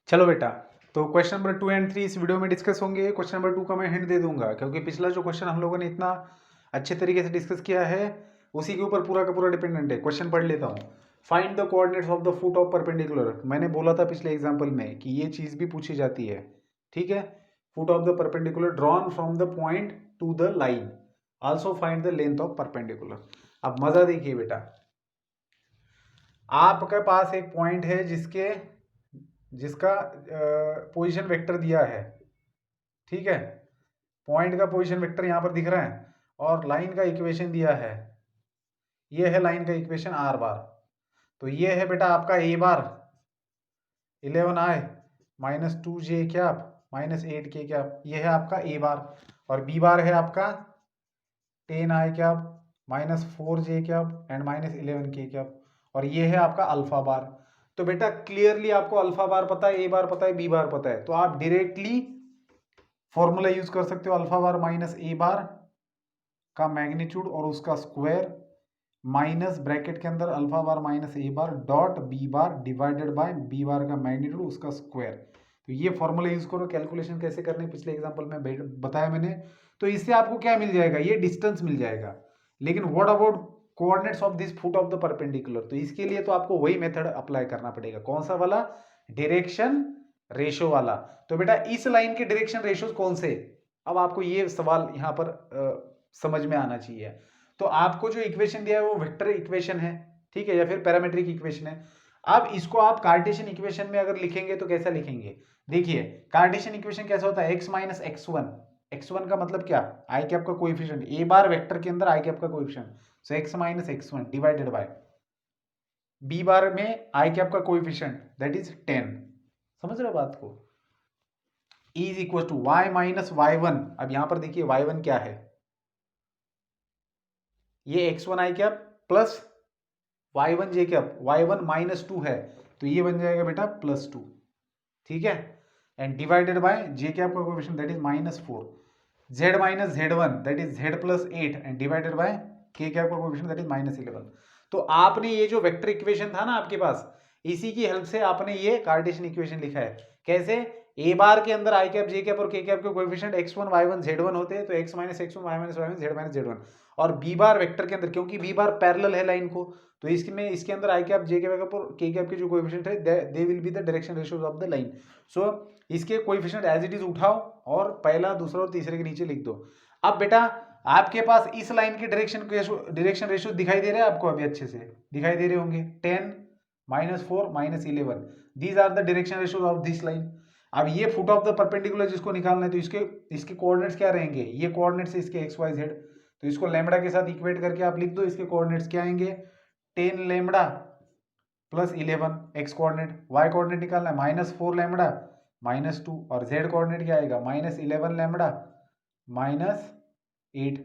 चलो बेटा, तो क्वेश्चन नंबर 2 और 3 इस वीडियो में डिस्कस होंगे। क्वेश्चन नंबर 2 का मैं हिंट दे दूंगा क्योंकि पिछला जो क्वेश्चन हम लोगों ने इतना अच्छे तरीके से डिस्कस किया है उसी के ऊपर पूरा का पूरा डिपेंडेंट है। क्वेश्चन पढ़ लेता हूँ। Find the coordinates of the foot of perpendicular. मैंने बोला था पिछले एग्जाम्पल में कि ये चीज भी पूछी जाती है। ठीक है, foot of the perpendicular drawn from the point two the line. Also find the length of perpendicular. अब मजा देखिए बेटा, आपके पास एक पॉइंट है जिसका पोजीशन वेक्टर दिया है। ठीक है, पॉइंट का पोजीशन वेक्टर यहां पर दिख रहा है और लाइन का इक्वेशन दिया है। ये है लाइन का इक्वेशन आर बार। तो ये है बेटा आपका ए बार 11i -2j cap -8k cap. ये है आपका ए बार और बी बार है आपका 10i cap -4j cap and -11k cap और ये है आपका अल्फा बार। तो बेटा क्लियरली आपको अल्फा बार पता है, ए बार पता है, बी बार पता है, तो आप डायरेक्टली फॉर्मूला यूज कर सकते हो अल्फा बार माइनस ए बार का मैग्नीट्यूड और उसका स्क्वायर माइनस ब्रैकेट के अंदर alpha bar minus a bar dot b bar divided bye B bar का मैग्नीट्यूड उसका स्क्वायर। तो ये फॉर्मूला यूज करो। कैलकुलेशन कैसे करने पिछले एग्जांपल में बताया मैंने। तो इससे आपको क्या मिल जाएगा, ये डिस्टेंस मिल जाएगा। लेकिन what about coordinates of this foot of the perpendicular, तो इसके लिए तो आपको वही मेथड अप्लाई करना पड़ेगा। कौन सा वाला? डायरेक्शन रेशो वाला। तो बेटा इस लाइन के डायरेक्शन रेशोज कौन से? अब आपको ये सवाल यहां पर समझ में आना चाहिए। तो आपको जो इक्वेशन दिया है वो वेक्टर इक्वेशन है, ठीक है, या फिर पैरामीट्रिक इक्वेशन है। अब इसको आप कार्टेशियन इक्वेशन में अगर लिखेंगे तो कैसा लिखेंगे? देखिए कार्टेशियन इक्वेशन कैसा होता है, एक्स माइनस एक्स1। एक्स1 का मतलब क्या? आई कैप का कोएफिशिएंट। ए बार वेक्टर के अंदर आई कैप का coefficient, so x minus x one bye B b में आई कैप का कोएफिशिएंट दैट इज 10। समझ रहे हो बात को? Is equal to y minus y. One यहां पर देखिए वाई1 क्या है, ये x1 आई कैप प्लस y1 जे कैप, y1 -2 है तो ये बन जाएगा बेटा +2। ठीक है, and divided by j cap का coefficient that is -4, z minus z1 that is z + 8 and divided by k cap का कोएफिशिएंट दैट इज -11। तो आपने ये जो वेक्टर इक्वेशन था ना आपके पास, इसी की हेल्प से आपने ये कार्टेशियन इक्वेशन लिखा है। कैसे? ए बार के अंदर आई कैप जे कैप और के कैप के कोएफिशिएंट x1 y1 z1 होते हैं, तो x minus x1 y minus y1 z minus z1। और बी बार वेक्टर के अंदर, क्योंकि बी बार पैरेलल है लाइन को, तो इसमें इसके अंदर आई कैप जे कैप और के कैप के जो कोएफिशिएंट है they will be the direction ratios of the line. So इसके कोएफिशिएंट एज इट इज उठाओ और पहला, दूसरा और तीसरे के नीचे लिख दो। अब बेटा आपके पास इस लाइन के डायरेक्शन रेशियो दिखाई दे रहे हैं आपको? अभी अच्छे से दिखाई दे रहे होंगे। 10 -4 -11, these are the direction ratios of this line. अब ये फुट ऑफ द परपेंडिकुलर जिसको निकालना है तो इसके कोऑर्डिनेट्स क्या रहेंगे? ये कोऑर्डिनेट्स है इसके एक्स वाई जेड, तो इसको लैम्बडा के साथ इक्वेट करके आप लिख दो। इसके कोऑर्डिनेट्स क्या आएंगे? 10 lambda plus 11 x coordinate. Y coordinate निकालना है -4 लैम्बडा -2 और जेड कोऑर्डिनेट क्या आएगा? -11 लैम्बडा -8।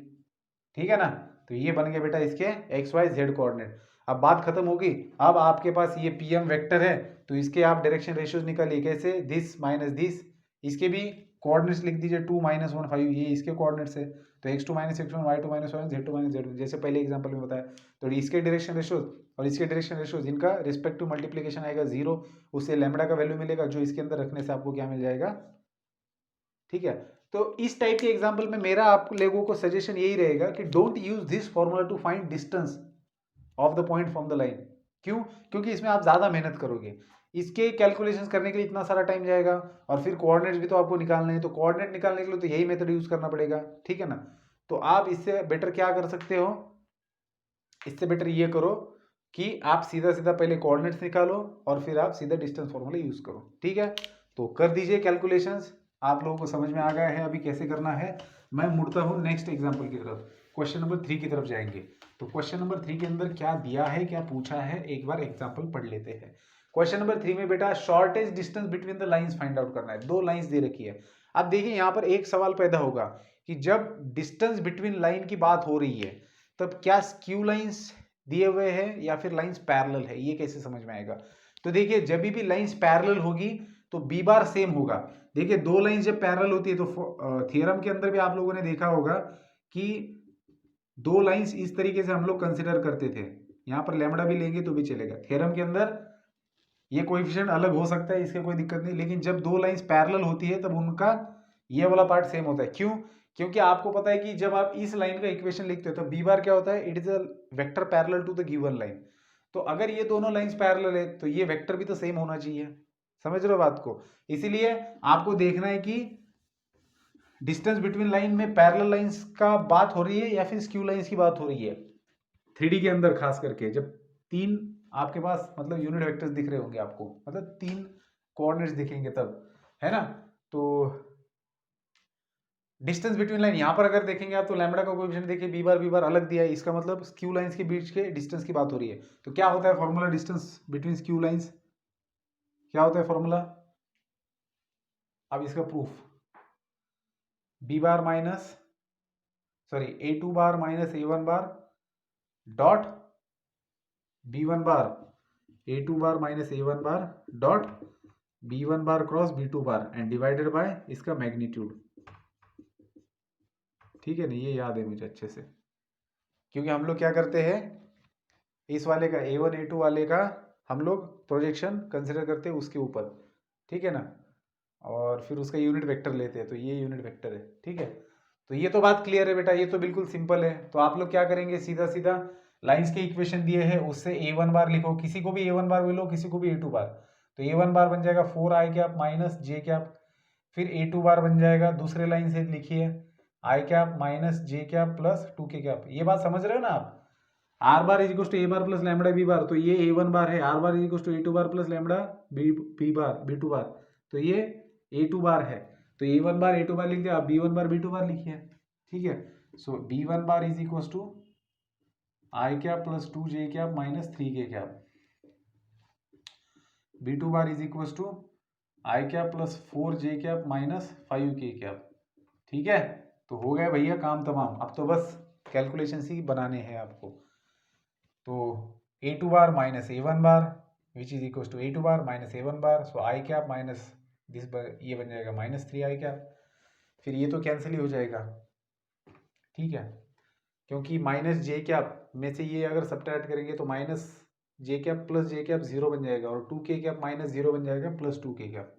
ठीक है ना? तो ये बन गया बेटा इसके एक्स वाई जेड कोऑर्डिनेट। अब बात खत्म होगी। अब आपके पास ये पीएम वेक्टर है तो इसके आप डायरेक्शन रेशियोज निकालिए। कैसे? This minus this. इसके भी कोऑर्डिनेट्स लिख दीजिए 2 -1 5, ये इसके कोऑर्डिनेट्स है। तो x2 - x1 y2 - y1 z2 - z1, जैसे पहले एग्जांपल में बताया। तो इसके डायरेक्शन रेशियोज और इसके डायरेक्शन रेशियोज, इनका रिस्पेक्टिव मल्टीप्लिकेशन आएगा 0, उससे लैम्बडा का वैल्यू मिलेगा जो इसके अंदर रखने से आपको क्या मिल जाएगा। ठीक है, तो इस टाइप के एग्जांपल में मेरा आप लोगों को सजेशन यही रहेगा कि don't use this formula to find distance of the point from the line. क्यों? क्योंकि इसमें आप ज्यादा मेहनत करोगे। इसके कैलकुलेशंस करने के लिए इतना सारा टाइम जाएगा और फिर कोऑर्डिनेट्स भी तो आपको निकालने हैं, तो कोऑर्डिनेट निकालने के लिए तो यही मेथड यूज करना पड़ेगा। ठीक है ना? तो आप इससे बेटर क्या कर सकते हो? इससे बेटर ये करो कि आप सीधा सीधा पहले कोऑर्डिनेट्स निकालो और फिर आप सीधा डिस्टेंस फॉर्मूला यूज करो। ठीक है, तो कर दीजिए कैलकुलेशंस। आप लोगों को समझ में आ गया है अभी कैसे करना है। मैं मुड़ता हूं नेक्स्ट एग्जांपल की तरफ, क्वेश्चन नंबर 3 की तरफ जाएंगे। तो क्वेश्चन नंबर 3 के अंदर क्या दिया है, क्या पूछा है, एक बार एग्जांपल पढ़ लेते हैं। क्वेश्चन नंबर 3 में बेटा shortage distance between the lines find out करना है। 2 लाइंस दे रखी है। अब देखिए यहाँ पर एक सवाल पैदा होगा कि जब डिस्टेंस बिटवीन लाइन की बात हो रही है तब क्या स्क्यू लाइंस दिए हुए हैं या फिर लाइंस पैरेलल है, ये कैसे समझ में आएगा? तो देखिए जब भी लाइंस पैरेलल होगी तो बी बार सेम होगा। देखिए 2 लाइंस जब पैरेलल होती है तो थ्योरम के अंदर भी आप लोगों ने देखा होगा कि 2 लाइंस इस तरीके से हम लोग कंसिडर करते थे। यहां पर लैम्बडा भी लेंगे तो भी चलेगा। थ्योरम के अंदर ये कोएफिशिएंट अलग हो सकता है, इसके कोई दिक्कत नहीं, लेकिन जब दो लाइंस पैरेलल होती है तब उनका ये वाला पार्ट सेम होता है। क्यों? क्योंकि आपको पता है कि जब आप इस लाइन का इक्वेशन लिखते हो तो बी बार क्या होता है, it is a vector parallel to the given line. तो अगर ये दोनों लाइंस पैरेलल है तो ये वेक्टर भी तो सेम होना चाहिए। समझ रहे हो बात को? इसीलिए आपको देखना है कि डिस्टेंस बिटवीन लाइन में पैरेलल लाइंस का बात हो रही है या फिर स्क्यू लाइंस की बात हो रही है। 3D के अंदर खास करके जब तीन आपके पास मतलब यूनिट वेक्टर्स दिख रहे होंगे आपको, मतलब तीन कोऑर्डिनेट्स दिखेंगे तब, है ना। तो डिस्टेंस बिटवीन लाइन यहां पर अगर देखेंगे आप तो लैम्बडा का कोएफिशिएंट देखिए बी बार अलग दिया है, इसका मतलब स्क्यू लाइंस के बीच के डिस्टेंस की बात हो रही है। तो क्या होता है formula distance between skew lines, क्या होता है फॉर्मूला? अब इसका proof, b bar minus sorry a two bar minus a one bar dot b one bar a two bar minus a one bar dot b one bar cross b two bar and divided by इसका magnitude. ठीक है ना, ये याद है मुझे अच्छे से, क्योंकि हम लोग क्या करते हैं इस वाले का ए वन ए टू वाले का हम लोग प्रोजेक्शन कंसिडर करते हैं उसके ऊपर, ठीक है ना, और फिर उसका यूनिट वेक्टर लेते हैं, तो ये यूनिट वेक्टर है। ठीक है, तो ये तो बात क्लियर है बेटा, ये तो बिल्कुल सिंपल है। तो आप लोग क्या करेंगे, सीधा सीधा लाइंस के इक्वेशन दिए हैं उससे ए वन बार लिखो, किसी को भी ए वन बार बोलो, किसी को भी ए टू बार। तो ए वन बार बन जाएगा 4i cap minus j cap, फिर ए टू बार बन जाएगा दूसरे लाइन से लिखिए i cap minus j cap plus 2k cap. ये बात समझ रहे हो ना आप? R bar is equal to a bar plus lambda b bar, तो ये ए वन बार है, r bar is equal to a two bar plus lambda b bar b two bar, तो ये ए टू बार है। तो ए वन बार ए टू बार लिख दिया, आप b one bar b two bar लिखिए। ठीक है, so b one bar is equal to i cap plus 2j cap minus 3k cap, b two bar is equal to i cap plus 4j cap minus 5k cap. ठीक है, तो हो गया भैया काम तमाम, अब तो बस कैलकुलेशन ही बनाने हैं आपको। तो a two bar minus a one bar which is equal to a two bar minus a one bar, so i cap minus this bar ये बन जाएगा माइनस 3i कैप, फिर ये तो कैंसिल ही हो जाएगा। ठीक है, क्योंकि माइनस जे कैप में से ये अगर सब्ट्रैक्ट करेंगे तो माइनस जे कैप प्लस जे कैप 0 बन जाएगा, और 2k कैप माइनस 0 बन जाएगा प्लस 2k कैप,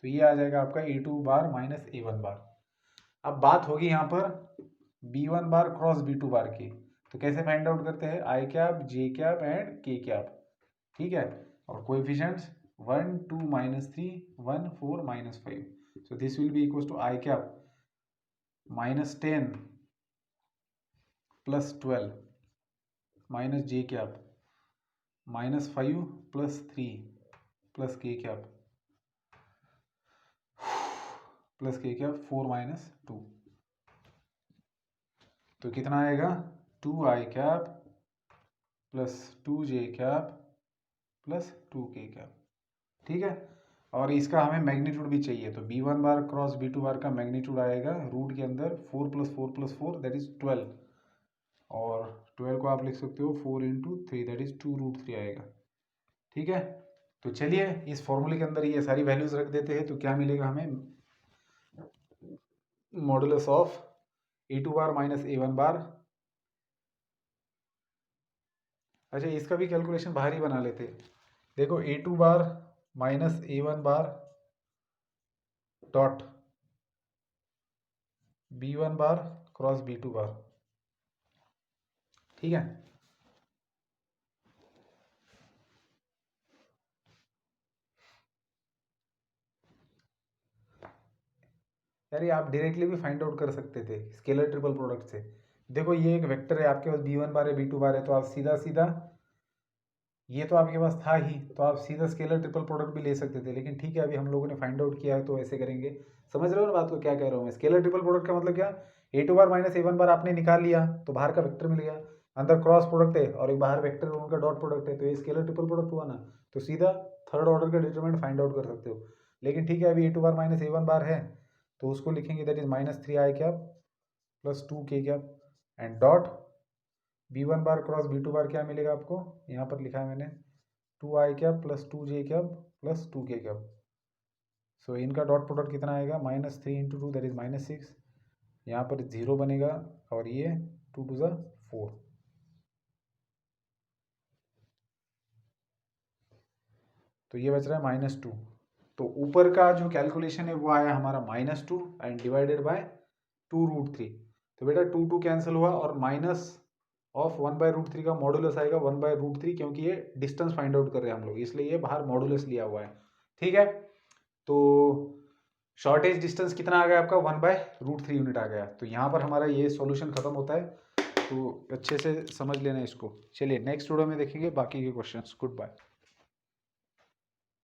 तो ये आ जाएगा आपका a two bar minus a one bar. अब बात होगी यहाँ पर b one bar cross b two bar की, तो कैसे फाइंड आउट करते हैं, i cap j cap and k cap. ठीक है, और coefficients 1 2 -3 1 4 -5, so this will be equal to i cap minus 10 plus 12 minus j cap minus 5 plus 3 plus k cap plus k cap 4 minus 2, तो कितना आएगा 2i cap plus 2j cap plus 2k cap. ठीक है, और इसका हमें magnitude भी चाहिए, तो b one bar cross b two bar का मैग्नीट्यूड आएगा रूट के अंदर 4 प्लस 4 प्लस 4 दैट इज 12, और 12 को आप लिख सकते हो 4 इंटू 3 दैट इज 2√3 आएगा। ठीक है, तो चलिए इस फॉर्मूले के अंदर ये सारी वैल्यूज रख देते हैं, तो क्या मिलेगा हमें, modulus of a two bar minus a one bar. अच्छा, इसका भी कैलकुलेशन बाहर ही बना लेते, देखो a two bar minus a one bar dot b one bar cross b two bar. ठीक है, यार ये आप डायरेक्टली भी फाइंड आउट कर सकते थे स्केलर ट्रिपल प्रोडक्ट से। देखो ये एक वेक्टर है आपके पास, बी वन बार है बी टू बार है, तो आप सीधा सीधा ये तो आपके पास था ही, तो आप सीधा स्केलर ट्रिपल प्रोडक्ट भी ले सकते थे, लेकिन ठीक है अभी हम लोगों ने फाइंड आउट किया है तो ऐसे करेंगे। समझ रहे हो ना बात को, क्या कह रहा हूँ मैं? स्केलर ट्रिपल प्रोडक्ट का मतलब क्या, a two bar minus a one bar आपने निकाल लिया तो बाहर का वेक्टर मिल गया, अंदर क्रॉस प्रोडक्ट है और एक बाहर वेक्टर उनका डॉट प्रोडक्ट है, तो ये स्केलर ट्रिपल प्रोडक्ट हुआ ना, तो सीधा थर्ड ऑर्डर का डिटरमिनेंट फाइंड आउट कर सकते हो। लेकिन ठीक है, अभी a two bar minus a one bar है तो उसको लिखेंगे that is minus 3i cap plus 2k cap and dot b one bar cross b two bar क्या मिलेगा आपको, यहाँ पर लिखा है मैंने 2i cap plus 2j cap plus 2k cap. So इनका डॉट प्रोडक्ट कितना आएगा, माइनस 3 इंटू 2 दैट इज -6, यहाँ पर 0 बनेगा और ये 2 टू ज़ा 4। तो ये बच रहा है -2। तो ऊपर का जो कैलकुलेशन है वो आया हमारा -2 एंड डिवाइडेड बाय 2√3। तो बेटा 2 कैंसिल हुआ और माइनस ऑफ 1/√3 का मॉडुलस आएगा 1/√3, क्योंकि ये डिस्टेंस फाइंड आउट कर रहे हैं हम लोग, इसलिए ये बाहर मॉडुलस लिया हुआ है। ठीक है, तो शॉर्टेज डिस्टेंस कितना आ गया आपका 1/√3 यूनिट आ गया। तो यहाँ पर हमारा ये सॉल्यूशन खत्म होता है, तो अच्छे से समझ लेना इसको। चलिए नेक्स्ट वीडियो में देखेंगे बाकी के क्वेश्चंस। Good bye.